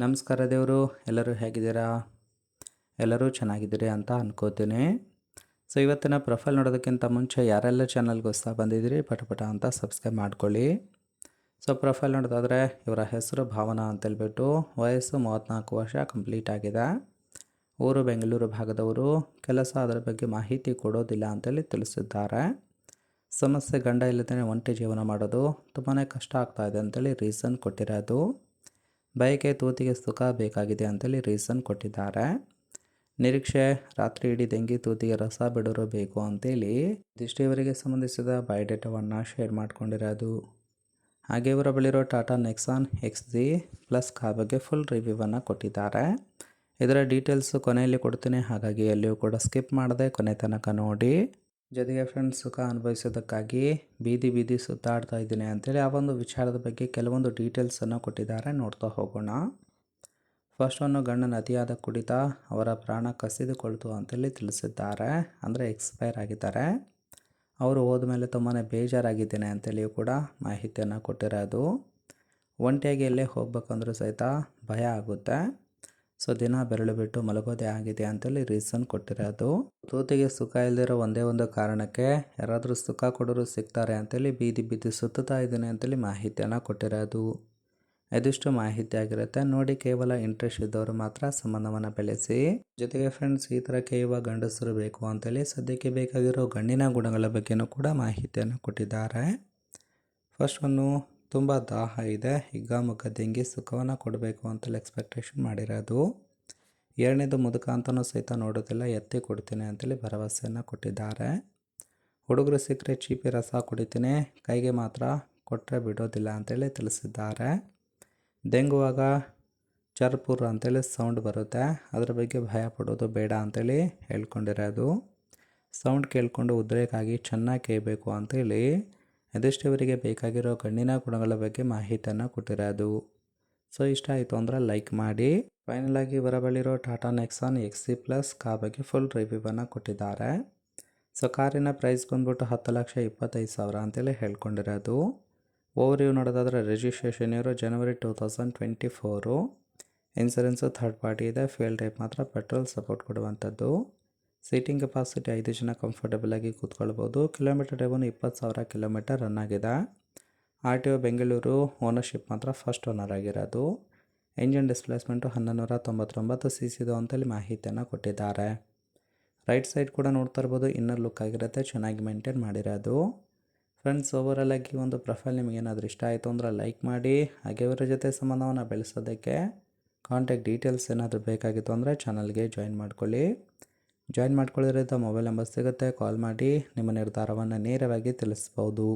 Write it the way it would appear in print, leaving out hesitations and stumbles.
ನಮಸ್ಕಾರ ದೇವರು, ಎಲ್ಲರೂ ಹೇಗಿದ್ದೀರಾ? ಎಲ್ಲರೂ ಚೆನ್ನಾಗಿದ್ದೀರಿ ಅಂತ ಅನ್ಕೋತೀನಿ. ಸೊ ಇವತ್ತಿನ ಪ್ರೊಫೈಲ್ ನೋಡೋದಕ್ಕಿಂತ ಮುಂಚೆ ಯಾರೆಲ್ಲ ಚಾನಲ್ಗೆ ಹೊಸ ಬಂದಿದ್ದೀರಿ ಪಟ ಅಂತ ಸಬ್ಸ್ಕ್ರೈಬ್ ಮಾಡ್ಕೊಳ್ಳಿ. ಸೊ ಪ್ರೊಫೈಲ್ ನೋಡೋದಾದರೆ ಇವರ ಹೆಸರು ಭಾವನಾ ಅಂತೇಳ್ಬಿಟ್ಟು, ವಯಸ್ಸು 34 ವರ್ಷ ಕಂಪ್ಲೀಟ್ ಆಗಿದೆ. ಊರು ಬೆಂಗಳೂರು ಭಾಗದವರು. ಕೆಲಸ ಅದರ ಬಗ್ಗೆ ಮಾಹಿತಿ ಕೊಡೋದಿಲ್ಲ ಅಂತೇಳಿ ತಿಳಿಸಿದ್ದಾರೆ. ಸಮಸ್ಯೆ ಗಂಡ ಇಲ್ಲದೇ ಒಂಟಿ ಜೀವನ ಮಾಡೋದು ತುಂಬಾ ಕಷ್ಟ ಆಗ್ತಾಯಿದೆ ಅಂತೇಳಿ ರೀಸನ್ ಕೊಟ್ಟಿರೋದು. ಬಯಕೆ ತೂತಿಗೆ ಸುಖ ಬೇಕಾಗಿದೆ ಅಂತೇಳಿ ರೀಸನ್ ಕೊಟ್ಟಿದ್ದಾರೆ. ನಿರೀಕ್ಷೆ ರಾತ್ರಿ ಇಡೀ ಡೆಂಗಿ ತೂತಿಗೆ ರಸ ಬಿಡೋರು ಬೇಕು ಅಂತೇಳಿ ಇದಿಷ್ಟು ಇವರಿಗೆ ಸಂಬಂಧಿಸಿದ ಬಯೋಡೇಟಾವನ್ನು ಶೇರ್ ಮಾಡ್ಕೊಂಡಿರೋದು. ಹಾಗೆ ಇವರ ಬಳಿರೋ ಟಾಟಾ ನೆಕ್ಸಾನ್ XG+ ಕಾರ್ ಬಗ್ಗೆ ಫುಲ್ ರಿವ್ಯೂವನ್ನು ಕೊಟ್ಟಿದ್ದಾರೆ. ಇದರ ಡೀಟೇಲ್ಸು ಕೊನೆಯಲ್ಲಿ ಕೊಡ್ತೀನಿ, ಹಾಗಾಗಿ ಎಲ್ಲಿಯೂ ಕೂಡ ಸ್ಕಿಪ್ ಮಾಡದೆ ಕೊನೆ ತನಕ ನೋಡಿ. ಜೊತೆಗೆ ಫ್ರೆಂಡ್ಸ್, ಸುಖ ಅನುಭವಿಸೋದಕ್ಕಾಗಿ ಬೀದಿ ಸುತ್ತಾಡ್ತಾ ಇದ್ದೀನಿ ಅಂತೇಳಿ ಆ ಒಂದು ವಿಚಾರದ ಬಗ್ಗೆ ಕೆಲವೊಂದು ಡೀಟೇಲ್ಸನ್ನು ಕೊಟ್ಟಿದ್ದಾರೆ, ನೋಡ್ತಾ ಹೋಗೋಣ. ಫಸ್ಟ್ ಒಂದು, ಗಂಡನ ಅತಿಯಾದ ಕುಡಿತ ಅವರ ಪ್ರಾಣ ಕಸಿದುಕೊಳ್ತು ಅಂತೇಳಿ ತಿಳಿಸಿದ್ದಾರೆ. ಅಂದರೆ ಎಕ್ಸ್ಪೈರ್ ಆಗಿದ್ದಾರೆ. ಅವರು ಹೋದ್ಮೇಲೆ ತುಂಬಾ ಬೇಜಾರಾಗಿದ್ದೇನೆ ಅಂತೇಳಿಯೂ ಕೂಡ ಮಾಹಿತಿಯನ್ನು ಕೊಟ್ಟಿರೋದು. ಒಂಟಿಯಾಗಿ ಎಲ್ಲೇ ಹೋಗ್ಬೇಕಂದ್ರೂ ಸಹಿತ ಭಯ ಆಗುತ್ತೆ. ಸೊ ದಿನ ಬೆರಳು ಬಿಟ್ಟು ಮಲಗೋದೇ ಆಗಿದೆ ಅಂತೇಳಿ ರೀಸನ್ ಕೊಟ್ಟಿರೋದು. ತೂತಿಗೆ ಸುಖ ಇಲ್ದಿರೋ ಒಂದೇ ಒಂದು ಕಾರಣಕ್ಕೆ ಯಾರಾದರೂ ಸುಖ ಕೊಡೋರು ಸಿಗ್ತಾರೆ ಅಂತೇಳಿ ಬೀದಿ ಸುತ್ತುತ್ತಾ ಇದ್ದೀನಿ ಅಂತೇಳಿ ಮಾಹಿತಿಯನ್ನು ಕೊಟ್ಟಿರೋದು. ಇದಿಷ್ಟು ಮಾಹಿತಿ ಆಗಿರುತ್ತೆ ನೋಡಿ. ಕೇವಲ ಇಂಟ್ರೆಸ್ಟ್ ಇದ್ದವರು ಮಾತ್ರ ಸಂಬಂಧವನ್ನು ಬೆಳೆಸಿ. ಜೊತೆಗೆ ಫ್ರೆಂಡ್ಸ್, ಈ ಥರ ಕೇಳುವ ಗಂಡಸರು ಬೇಕು ಅಂತೇಳಿ ಸದ್ಯಕ್ಕೆ ಬೇಕಾಗಿರೋ ಗಂಡಿನ ಗುಣಗಳ ಬಗ್ಗೆನೂ ಕೂಡ ಮಾಹಿತಿಯನ್ನು ಕೊಟ್ಟಿದ್ದಾರೆ. ಫಸ್ಟ್ ಒಂದು, ತುಂಬ ದಾಹ ಇದೆ, ಹಿಗ್ಗಾಮುಗ್ಗ ದಿಂಗಿ ಸುಖವನ್ನು ಕೊಡಬೇಕು ಅಂತೇಳಿ ಎಕ್ಸ್ಪೆಕ್ಟೇಷನ್ ಮಾಡಿರೋದು. ಎರಡನೇದು, ಮುದುಕ ಅಂತಲೂ ಸಹಿತ ನೋಡೋದಿಲ್ಲ, ಎತ್ತಿ ಕೊಡ್ತೀನಿ ಅಂತೇಳಿ ಭರವಸೆಯನ್ನು ಕೊಟ್ಟಿದ್ದಾರೆ. ಹುಡುಗರು ಸಿಕ್ಕರೆ ಚೀಪಿ ರಸ ಕುಡಿತೀನಿ, ಕೈಗೆ ಮಾತ್ರ ಕೊಟ್ಟರೆ ಬಿಡೋದಿಲ್ಲ ಅಂತೇಳಿ ತಿಳಿಸಿದ್ದಾರೆ. ದೆಂಗುವಾಗ ಚರ್ಪುರ್ ಅಂತೇಳಿ ಸೌಂಡ್ ಬರುತ್ತೆ, ಅದರ ಬಗ್ಗೆ ಭಯ ಪಡೋದು ಬೇಡ ಅಂತೇಳಿ ಹೇಳ್ಕೊಂಡಿರೋದು. ಸೌಂಡ್ ಕೇಳಿಕೊಂಡು ಉದ್ರೇಕಾಗಿ ಚೆನ್ನಾಗಿ ಕೇಳಬೇಕು ಅಂತೇಳಿ ಇದಿಷ್ಟು ಇವರಿಗೆ ಬೇಕಾಗಿರೋ ಗಂಡಿನ ಗುಣಗಳ ಬಗ್ಗೆ ಮಾಹಿತಿಯನ್ನು ಕೊಟ್ಟಿರೋದು. ಸೊ ಇಷ್ಟ ಆಯಿತು ಅಂದರೆ ಲೈಕ್ ಮಾಡಿ. ಫೈನಲ್ ಆಗಿ ಇವರ ಬಳಿರೋ ಟಾಟಾ ನೆಕ್ಸಾನ್ XG+ ಕಾರ್ ಬಗ್ಗೆ ಫುಲ್ ರಿವ್ಯೂವನ್ನು ಕೊಟ್ಟಿದ್ದಾರೆ. ಸೊ ಕಾರಿನ ಪ್ರೈಸ್ ಬಂದ್ಬಿಟ್ಟು 10,25,000 ಅಂತೇಳಿ ಹೇಳ್ಕೊಂಡಿರೋದು. ಓವರ್ವ್ಯೂ ನೋಡೋದಾದರೆ ರಿಜಿಸ್ಟ್ರೇಷನ್ ಇರೋ ಜನವರಿ 2024. ಇನ್ಸೂರೆನ್ಸು ಥರ್ಡ್ ಪಾರ್ಟಿ ಇದೆ. ಫ್ಯೂಯಲ್ ಟೈಪ್ ಮಾತ್ರ ಪೆಟ್ರೋಲ್ ಸಪೋರ್ಟ್ ಕೊಡುವಂಥದ್ದು. ಸೀಟಿಂಗ್ ಕೆಪಾಸಿಟಿ 5 ಜನ ಕಂಫರ್ಟಬಲ್ ಆಗಿ ಕೂತ್ಕೊಳ್ಬೋದು. ಕಿಲೋಮೀಟರ್ ಡ್ರೈವನು 20,000 ಕಿಲೋಮೀಟರ್ ರನ್ ಆಗಿದೆ. RTO ಬೆಂಗಳೂರು. ಓನರ್ಶಿಪ್ ಮಾತ್ರ ಫಸ್ಟ್ ಓನರ್ ಆಗಿರೋದು. ಇಂಜಿನ್ ಡಿಸ್ಪ್ಲೇಸ್ಮೆಂಟು 1199 cc ಅಂತೇಳಿ ಮಾಹಿತಿಯನ್ನು ಕೊಟ್ಟಿದ್ದಾರೆ. ರೈಟ್ ಸೈಡ್ ಕೂಡ ನೋಡ್ತಾ ಇರ್ಬೋದು, ಇನ್ನರ್ ಲುಕ್ ಆಗಿರುತ್ತೆ, ಚೆನ್ನಾಗಿ ಮೇಂಟೈನ್ ಮಾಡಿರೋದು. ಫ್ರೆಂಡ್ಸ್, ಓವರಾಲ್ ಆಗಿ ಒಂದು ಪ್ರೊಫೈಲ್ ನಿಮಗೇನಾದರೂ ಇಷ್ಟ ಆಯಿತು ಅಂದರೆ ಲೈಕ್ ಮಾಡಿ. ಹಾಗೆ ಇವರ ಜೊತೆ ಸಂಬಂಧವನ್ನು ಬೆಳೆಸೋದಕ್ಕೆ ಕಾಂಟ್ಯಾಕ್ಟ್ ಡೀಟೇಲ್ಸ್ ಏನಾದರೂ ಬೇಕಾಗಿತ್ತು ಅಂದರೆ ಚಾನಲ್ಗೆ ಜಾಯಿನ್ ಮಾಡ್ಕೊಳ್ಳಿ. ಜಾಯಿನ್ ಮಾಡ್ಕೊಳ್ಳೋದ್ರಿಂದ ಮೊಬೈಲ್ ನಂಬರ್ ಸಿಗುತ್ತೆ, ಕಾಲ್ ಮಾಡಿ ನಿಮ್ಮ ನಿರ್ಧಾರವನ್ನು ನೇರವಾಗಿ ತಿಳಿಸ್ಬೋದು.